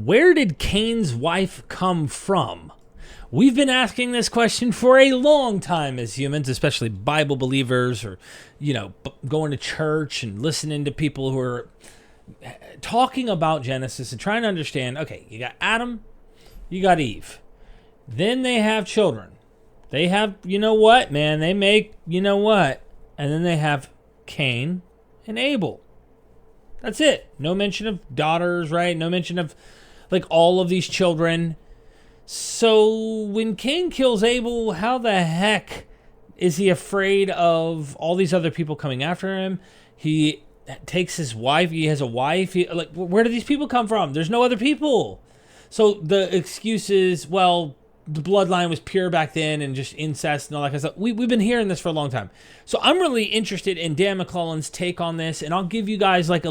Where did Cain's wife come from? We've been asking this question for a long time as humans, especially Bible believers, or, going to church and listening to people who are talking about Genesis and trying to understand, okay, you got Adam, you got Eve. Then they have children. They have, they make, and then they have Cain and Abel. That's it. No mention of daughters, right? No mention of, all of these children. So when Cain kills Abel, how the heck is he afraid of all these other people coming after him? He takes his wife. He has a wife. Where do these people come from? There's no other people. So the excuse is, well, the bloodline was pure back then and just incest and all that kind of stuff. We've been hearing this for a long time. So I'm really interested in Dan McLellan's take on this, and I'll give you guys I'll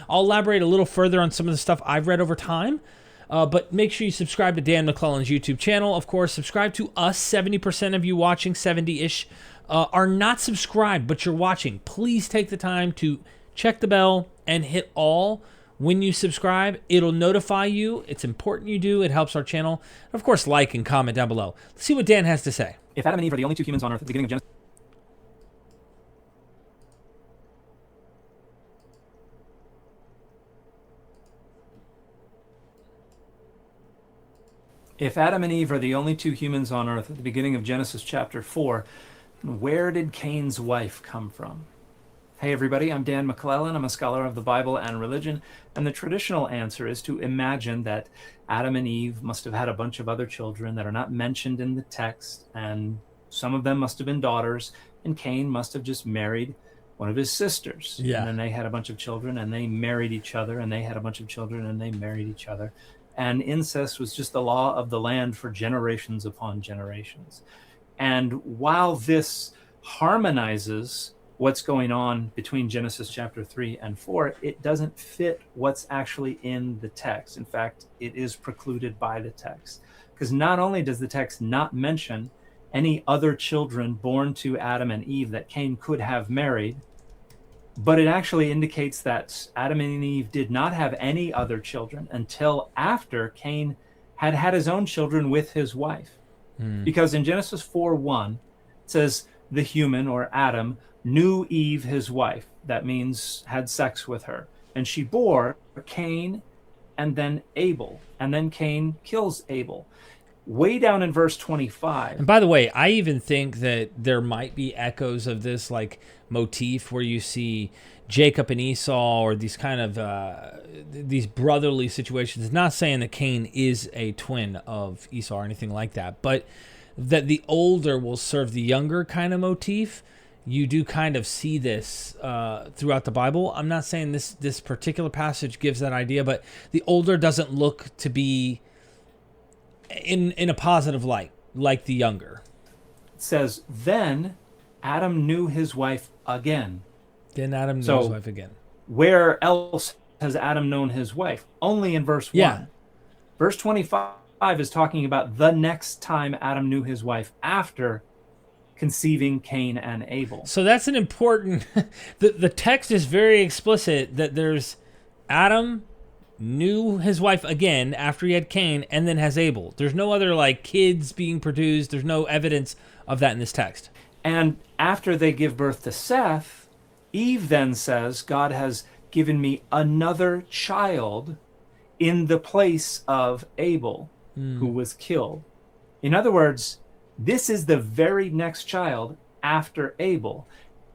elaborate a little further on some of the stuff I've read over time. But make sure you subscribe to Dan McLellan's YouTube channel. Of course, subscribe to us. 70% of you watching, 70-ish, are not subscribed, but you're watching. Please take the time to check the bell and hit all when you subscribe. It'll notify you. It's important you do. It helps our channel. Of course, like and comment down below. Let's see what Dan has to say. If Adam and Eve are the only two humans on earth at the beginning of Genesis, If Adam and Eve are the only two humans on earth at the beginning of Genesis chapter 4, where did Cain's wife come from? Hey everybody, I'm Dan McLellan. I'm a scholar of the Bible and religion, and the traditional answer is to imagine that Adam and Eve must have had a bunch of other children that are not mentioned in the text, and some of them must have been daughters, and Cain must have just married one of his sisters. Yeah. And then they had a bunch of children, and they married each other, and they had a bunch of children, and they married each other. And incest was just the law of the land for generations upon generations. And while this harmonizes what's going on between Genesis chapter 3 and 4, it doesn't fit what's actually in the text. In fact, it is precluded by the text. Because not only does the text not mention any other children born to Adam and Eve that Cain could have married, but it actually indicates that Adam and Eve did not have any other children until after Cain had had his own children with his wife. Because in Genesis 4:1, it says, the human, or Adam, knew Eve, his wife. That means had sex with her. And she bore Cain and then Abel. And then Cain kills Abel. Way down in verse 25. And by the way, I even think that there might be echoes of this motif where you see Jacob and Esau, or these kind of these brotherly situations. Not saying that Cain is a twin of Esau or anything like that, but that the older will serve the younger kind of motif. You do kind of see this throughout the Bible. I'm not saying this particular passage gives that idea, but the older doesn't look to be in a positive light like the younger. It says, then Adam knew his wife again. Then Adam knew his wife again. Where else has Adam known his wife? Only in verse 1. Yeah. Verse 25 is talking about the next time Adam knew his wife after conceiving Cain and Abel. So that's an important... the text is very explicit that there's Adam knew his wife again after he had Cain and then has Abel. There's no other kids being produced. There's no evidence of that in this text. And after they give birth to Seth, Eve then says, God has given me another child in the place of Abel, who was killed. In other words, this is the very next child after Abel.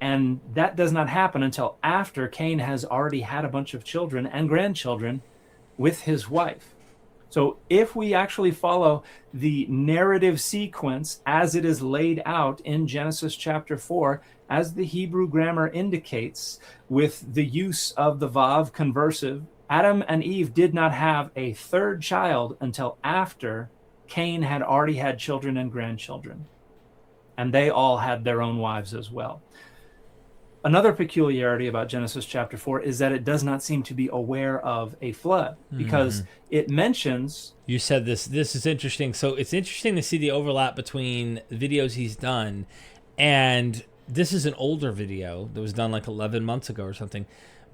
And that does not happen until after Cain has already had a bunch of children and grandchildren with his wife. So if we actually follow the narrative sequence as it is laid out in Genesis chapter 4, as the Hebrew grammar indicates, with the use of the Vav conversive, Adam and Eve did not have a third child until after Cain had already had children and grandchildren. And they all had their own wives as well. Another peculiarity about Genesis chapter 4 is that it does not seem to be aware of a flood, because it mentions... You said this is interesting. So it's interesting to see the overlap between the videos he's done, and this is an older video that was done 11 months ago or something.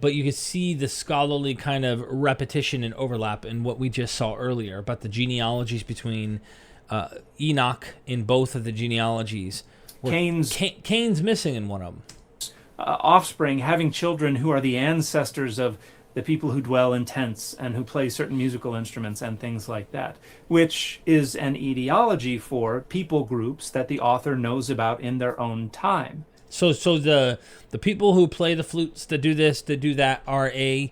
but you can see the scholarly kind of repetition and overlap in what we just saw earlier about the genealogies between Enoch in both of the genealogies. Cain's missing in one of them. Offspring having children who are the ancestors of the people who dwell in tents and who play certain musical instruments and things like that, which is an etiology for people groups that the author knows about in their own time. So the people who play the flutes, that do this, that do that, are a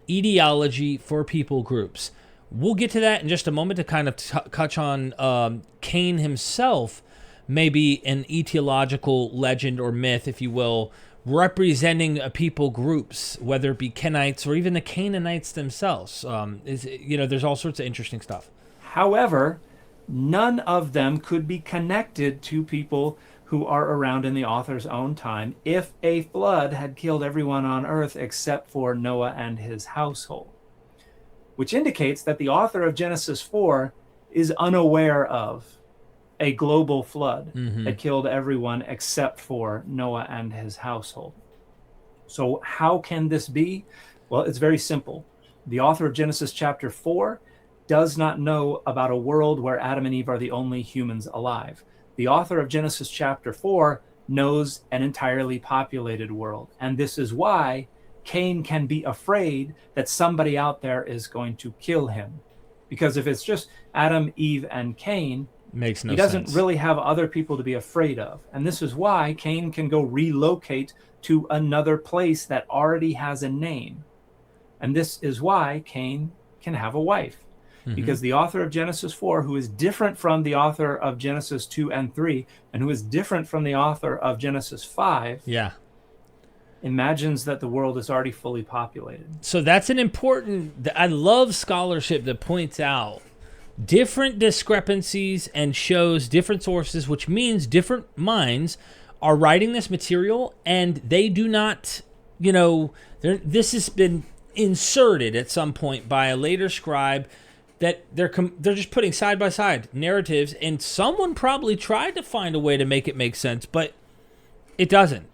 etiology for people groups. We'll get to that in just a moment to kind of touch on Cain himself, maybe an etiological legend or myth, if you will, representing a people groups, whether it be Kenites or even the Canaanites themselves. There's all sorts of interesting stuff. However, none of them could be connected to people who are around in the author's own time if a flood had killed everyone on earth except for Noah and his household, which indicates that the author of Genesis 4 is unaware of a global flood that killed everyone except for Noah and his household. So how can this be? Well, it's very simple. The author of Genesis chapter 4 does not know about a world where Adam and Eve are the only humans alive. The author of Genesis chapter 4 knows an entirely populated world. And this is why Cain can be afraid that somebody out there is going to kill him. Because if it's just Adam, Eve, and Cain, makes no sense. He doesn't really have other people to be afraid of. And this is why Cain can go relocate to another place that already has a name. And this is why Cain can have a wife. Because the author of Genesis 4, who is different from the author of Genesis 2 and 3, and who is different from the author of Genesis 5, imagines that the world is already fully populated. So that's an important... I love scholarship that points out different discrepancies and shows different sources, which means different minds are writing this material, and they do not, this has been inserted at some point by a later scribe, that they're just putting side by side narratives, and someone probably tried to find a way to make it make sense, but it doesn't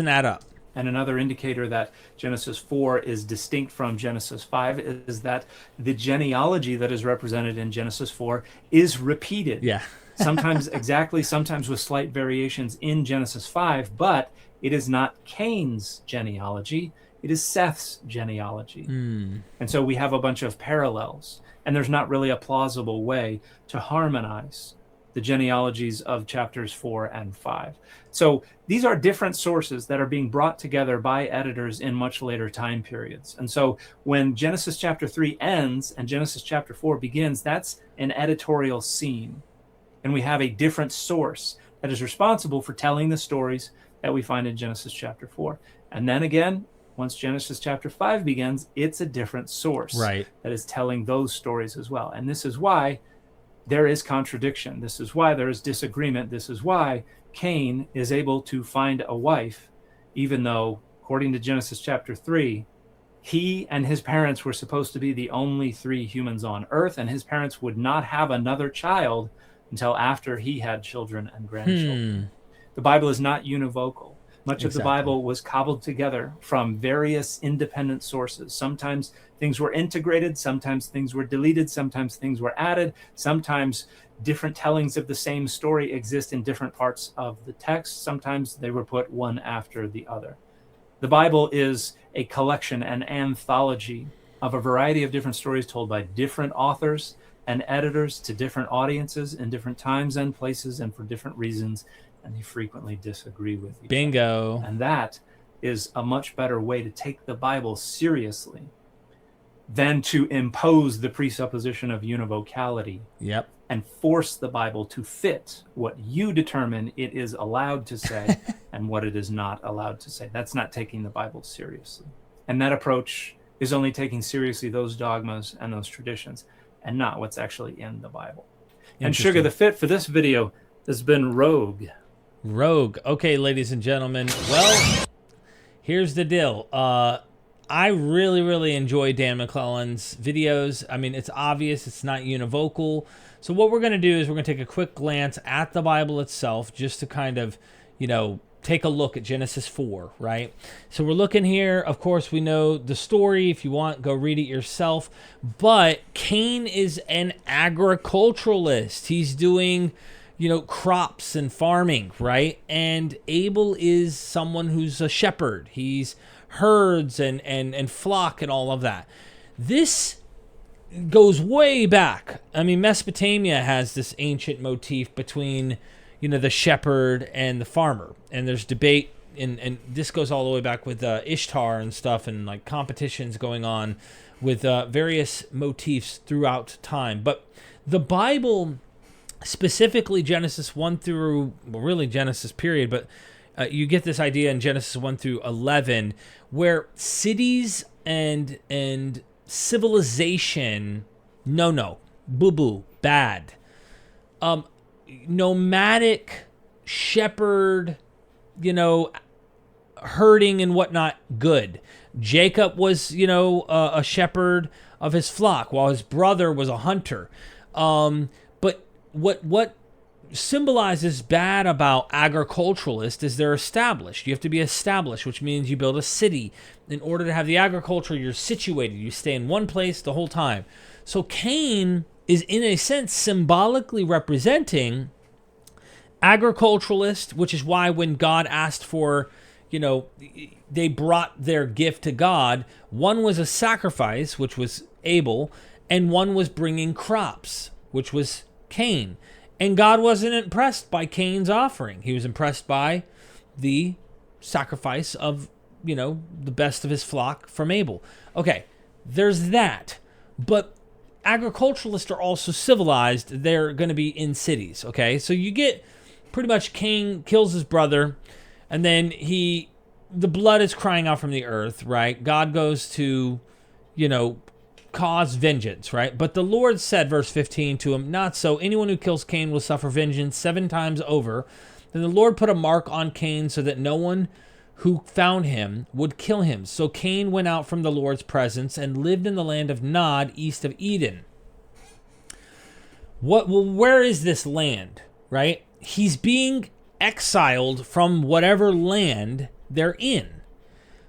add up. And another indicator that Genesis 4 is distinct from Genesis 5 is that the genealogy that is represented in Genesis 4 is repeated. Yeah. Sometimes exactly, sometimes with slight variations in Genesis 5, but it is not Cain's genealogy, it is Seth's genealogy. And so we have a bunch of parallels. And there's not really a plausible way to harmonize the genealogies of chapters 4 and 5. So these are different sources that are being brought together by editors in much later time periods. And so when Genesis chapter 3 ends and Genesis chapter 4 begins, that's an editorial scene. And we have a different source that is responsible for telling the stories that we find in Genesis chapter 4. And then again, once Genesis chapter 5 begins, it's a different source that is telling those stories as well. And this is why there is contradiction. This is why there is disagreement. This is why Cain is able to find a wife, even though, according to Genesis chapter 3, he and his parents were supposed to be the only 3 humans on earth, and his parents would not have another child until after he had children and grandchildren. The Bible is not univocal. Much of the Bible was cobbled together from various independent sources. Sometimes things were integrated, sometimes things were deleted, sometimes things were added, sometimes different tellings of the same story exist in different parts of the text. Sometimes they were put one after the other. The Bible is a collection, an anthology of a variety of different stories told by different authors and editors to different audiences in different times and places and for different reasons. And they frequently disagree with each other. And that is a much better way to take the Bible seriously than to impose the presupposition of univocality and force the Bible to fit what you determine it is allowed to say and what it is not allowed to say. That's not taking the Bible seriously. And that approach is only taking seriously those dogmas and those traditions and not what's actually in the Bible. And Sugar, the fit for this video has been Rogue. Okay, ladies and gentlemen. Well, here's the deal. I really enjoy Dan McLellan's videos. I mean, it's obvious it's not univocal. So what we're going to do is we're going to take a quick glance at the Bible itself just to kind of, take a look at Genesis 4, right? So we're looking here. Of course, we know the story. If you want, go read it yourself. But Cain is an agriculturalist. He's doing, crops and farming, right? And Abel is someone who's a shepherd. He's herds and flock and all of that. This goes way back. I mean, Mesopotamia has this ancient motif between the shepherd and the farmer. And there's debate, and this goes all the way back with Ishtar and stuff, and like competitions going on with various motifs throughout time. But the Bible, specifically Genesis 1 through, well, really Genesis period, but you get this idea in Genesis 1 through 11, where cities and civilization, no, boo-boo, bad. Nomadic shepherd, herding and whatnot, good. Jacob was, a shepherd of his flock, while his brother was a hunter. But what symbolizes bad about agriculturalists is they're established. You have to be established, which means you build a city. In order to have the agriculture, you're situated. You stay in one place the whole time. So Cain is, in a sense, symbolically representing agriculturalist, which is why when God asked for, they brought their gift to God, one was a sacrifice, which was Abel, and one was bringing crops, which was Cain. And God wasn't impressed by Cain's offering. He was impressed by the sacrifice of, the best of his flock from Abel. Okay, there's that. But agriculturalists are also civilized. They're going to be in cities, okay? So you get pretty much Cain kills his brother, and then the blood is crying out from the earth, right? God goes to, cause vengeance, right? But the Lord said, verse 15, to him, "Not so. Anyone who kills Cain will suffer vengeance 7 times over." Then the Lord put a mark on Cain so that no one who found him would kill him. So Cain went out from the Lord's presence and lived in the land of Nod, east of Eden. Where is this land, right? He's being exiled from whatever land they're in.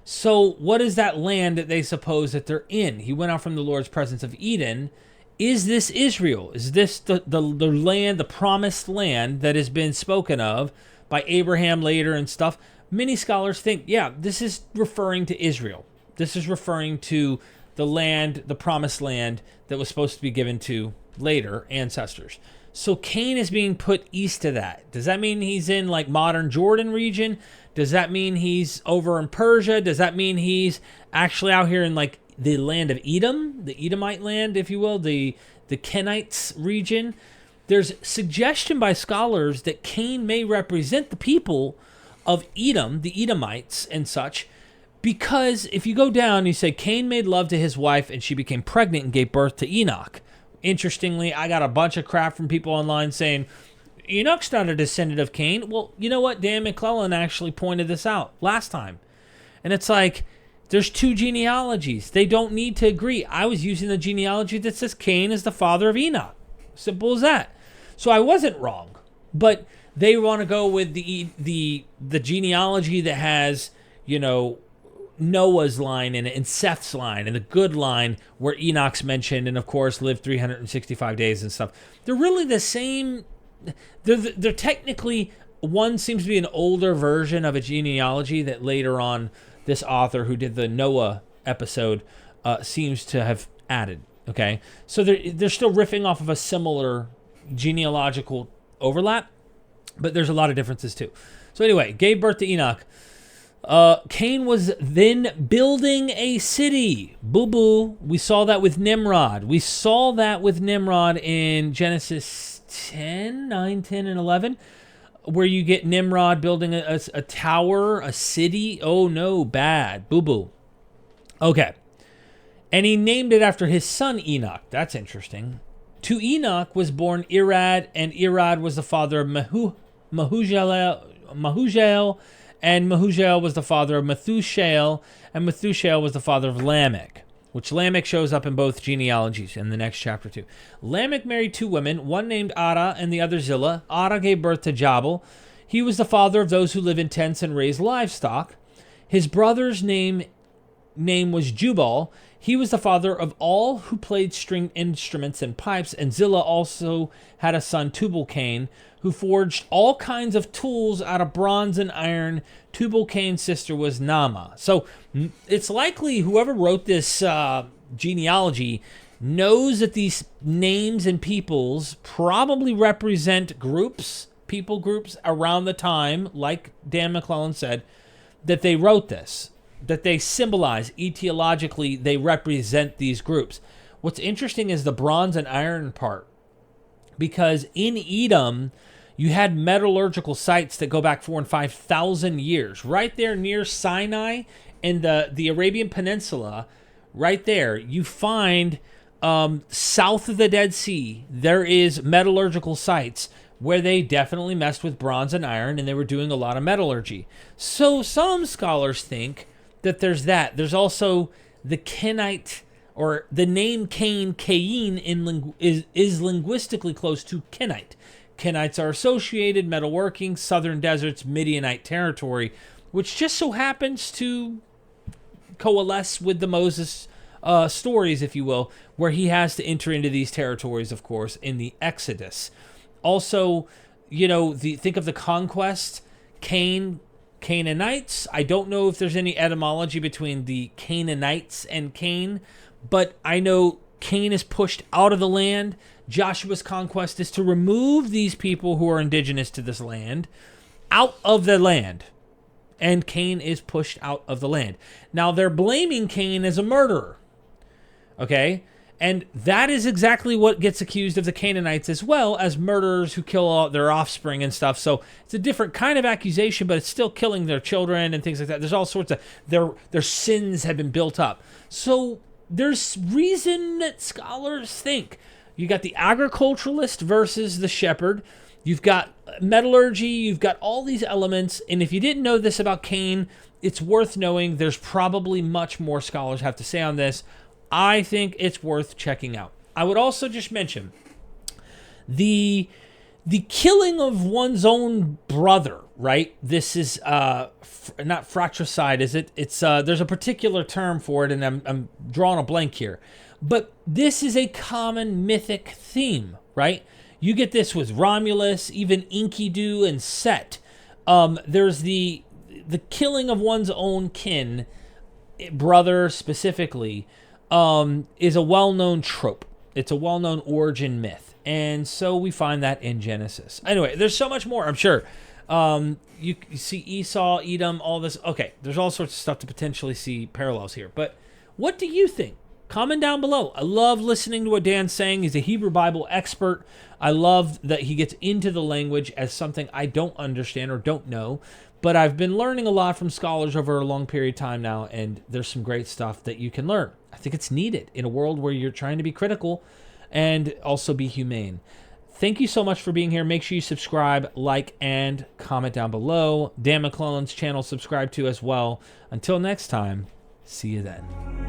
So what is that land that they suppose that they're in? He went out from the Lord's presence of Eden. Is this Israel? Is this the land, the promised land that has been spoken of by Abraham later and stuff? Many scholars think, yeah, this is referring to Israel. This is referring to the land, the promised land that was supposed to be given to later ancestors. So Cain is being put east of that. Does that mean he's in like modern Jordan region? Does that mean he's over in Persia? Does that mean he's actually out here in like the land of Edom, the Edomite land, if you will, the Kenites region? There's suggestion by scholars that Cain may represent the people of Edom, the Edomites and such, because if you go down, you say Cain made love to his wife and she became pregnant and gave birth to Enoch. Interestingly, I got a bunch of crap from people online saying, Enoch's not a descendant of Cain. Well, you know what? Dan McLellan actually pointed this out last time. And it's like, there's 2 genealogies. They don't need to agree. I was using the genealogy that says Cain is the father of Enoch. Simple as that. So I wasn't wrong. But they want to go with the genealogy that has, Noah's line and Seth's line and the good line where Enoch's mentioned and, of course, lived 365 days and stuff. They're really the same. They're technically, one seems to be an older version of a genealogy that later on this author who did the Noah episode seems to have added. Okay, so they're still riffing off of a similar genealogical overlap, but there's a lot of differences too. So anyway, gave birth to Enoch. Cain was then building a city. Boo-boo. We saw that with Nimrod. We saw that with Nimrod in Genesis 9, 10, and 11, where you get Nimrod building a tower, a city. Oh, no, bad. Boo-boo. Okay. And he named it after his son Enoch. That's interesting. To Enoch was born Irad, and Irad was the father of Mahujael, and Mahujael was the father of Methushael, and Methushael was the father of Lamech, which Lamech shows up in both genealogies in the next chapter too. Lamech married 2 women, one named Ada and the other Zillah. Ada gave birth to Jabal. He was the father of those who live in tents and raise livestock. His brother's name was Jubal. He was the father of all who played stringed instruments and pipes. And Zillah also had a son, Tubal-Cain, who forged all kinds of tools out of bronze and iron. Tubal-Cain's sister was Naamah. So it's likely whoever wrote this genealogy knows that these names and peoples probably represent groups, people groups around the time, like Dan McLellan said, that they wrote this, that they symbolize etiologically, they represent these groups. What's interesting is the bronze and iron part, because in Edom, you had metallurgical sites that go back 4,000 and 5,000 years. Right there near Sinai and the Arabian Peninsula, right there, you find south of the Dead Sea, there is metallurgical sites where they definitely messed with bronze and iron, and they were doing a lot of metallurgy. So some scholars think that there's that. There's also the Kenite, or the name Cain is linguistically close to Kenite. Kenites are associated, metalworking, southern deserts, Midianite territory, which just so happens to coalesce with the Moses stories, if you will, where he has to enter into these territories, of course, in the Exodus. Also, think of the conquest, Canaanites. I don't know if there's any etymology between the Canaanites and Cain, but I know Cain is pushed out of the land. Joshua's conquest is to remove these people who are indigenous to this land out of the land. And Cain is pushed out of the land. Now, they're blaming Cain as a murderer. Okay? And that is exactly what gets accused of the Canaanites as well, as murderers who kill all their offspring and stuff. So it's a different kind of accusation, but it's still killing their children and things like that. There's all sorts of... Their sins have been built up. So there's reason that scholars think. You got the agriculturalist versus the shepherd. You've got metallurgy. You've got all these elements. And if you didn't know this about Cain, it's worth knowing. There's probably much more scholars have to say on this. I think it's worth checking out. I would also just mention the killing of one's own brother, right? This is not fratricide, is it? It's there's a particular term for it, and I'm drawing a blank here. But this is a common mythic theme, right? You get this with Romulus, even Enkidu and Set. There's the killing of one's own kin, brother specifically, is a well-known trope. It's a well-known origin myth. And so we find that in Genesis. Anyway, there's so much more, I'm sure. You see Esau, Edom, all this. Okay, there's all sorts of stuff to potentially see parallels here. But what do you think? Comment down below. I love listening to what Dan's saying. He's a Hebrew Bible expert. I love that he gets into the language as something I don't understand or don't know. But I've been learning a lot from scholars over a long period of time now, and there's some great stuff that you can learn. I think it's needed in a world where you're trying to be critical and also be humane. Thank you so much for being here. Make sure you subscribe, like, and comment down below. Dan McLellan's channel, subscribe to as well. Until next time, see you then.